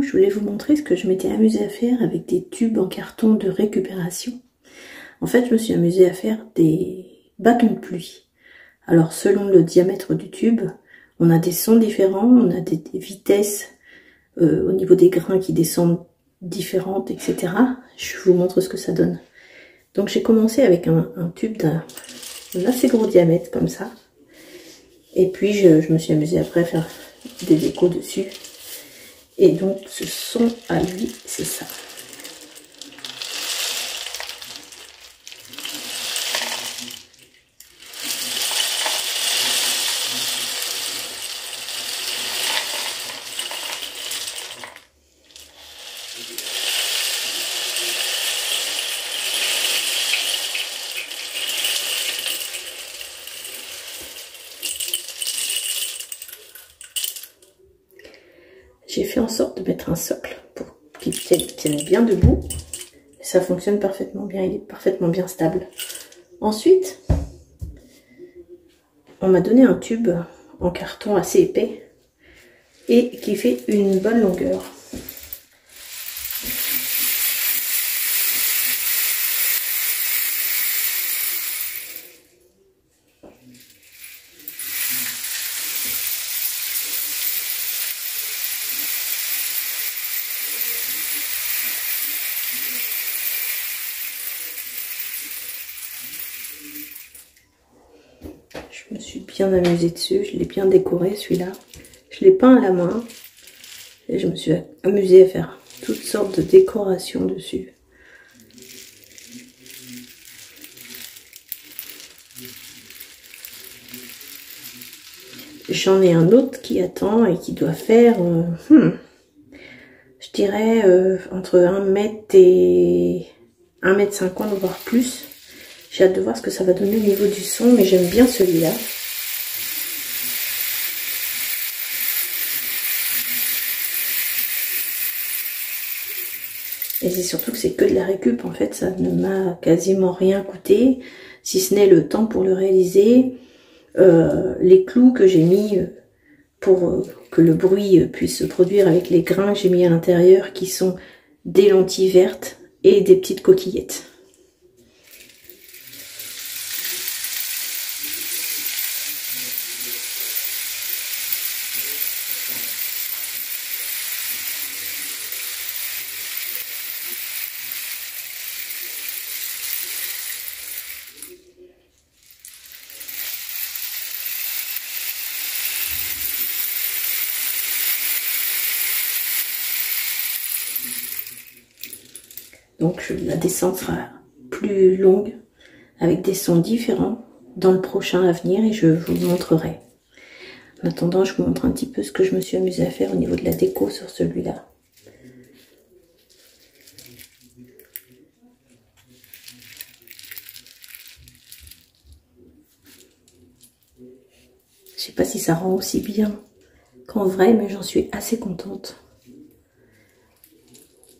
je voulais vous montrer ce que je m'étais amusée à faire avec des tubes en carton de récupération. En fait, je me suis amusée à faire des bâtons de pluie. Alors, selon le diamètre du tube, on a des sons différents, on a des vitesses au niveau des grains qui descendent différentes, etc. Je vous montre ce que ça donne. Donc, j'ai commencé avec un tube d'un assez gros diamètre, comme ça. Et puis, je me suis amusée après à faire des décos dessus. Et donc, ce son à lui, c'est ça. J'ai fait en sorte de mettre un socle pour qu'il tienne bien debout. Ça fonctionne parfaitement bien, il est parfaitement bien stable. Ensuite, on m'a donné un tube en carton assez épais et qui fait une bonne longueur. Je me suis bien amusée dessus, je l'ai bien décoré celui-là. Je l'ai peint à la main et je me suis amusée à faire toutes sortes de décorations dessus. J'en ai un autre qui attend et qui doit faire, je dirais, entre 1 mètre et 1,50 m, voire plus. J'ai hâte de voir ce que ça va donner au niveau du son, mais j'aime bien celui-là. Et c'est surtout que c'est que de la récup, en fait, ça ne m'a quasiment rien coûté, si ce n'est le temps pour le réaliser, les clous que j'ai mis pour que le bruit puisse se produire avec les grains que j'ai mis à l'intérieur, qui sont des lentilles vertes et des petites coquillettes. Donc la descente sera plus longue, avec des sons différents dans le prochain à venir et je vous montrerai. En attendant, je vous montre un petit peu ce que je me suis amusée à faire au niveau de la déco sur celui-là. Je sais pas si ça rend aussi bien qu'en vrai, mais j'en suis assez contente.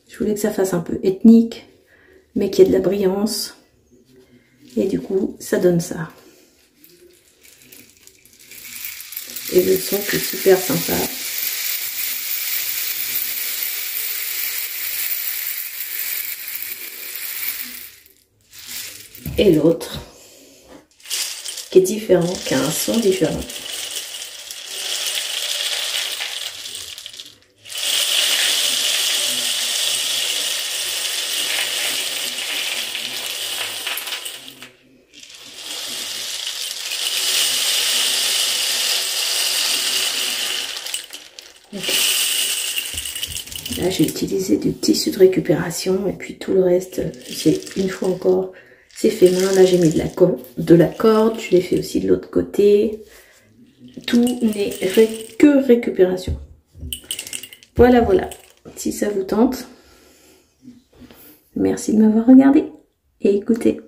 Je voulais que ça fasse un peu ethnique, mais qu'il y ait de la brillance. Et du coup, ça donne ça. Et le son est super sympa. Et l'autre, qui est différent, qui a un son différent. Là, j'ai utilisé du tissu de récupération et puis tout le reste, c'est une fois encore, c'est fait main. Là, j'ai mis de la corde, je l'ai fait aussi de l'autre côté. Tout n'est que récupération. Voilà, voilà. Si ça vous tente, merci de m'avoir regardé et écouté.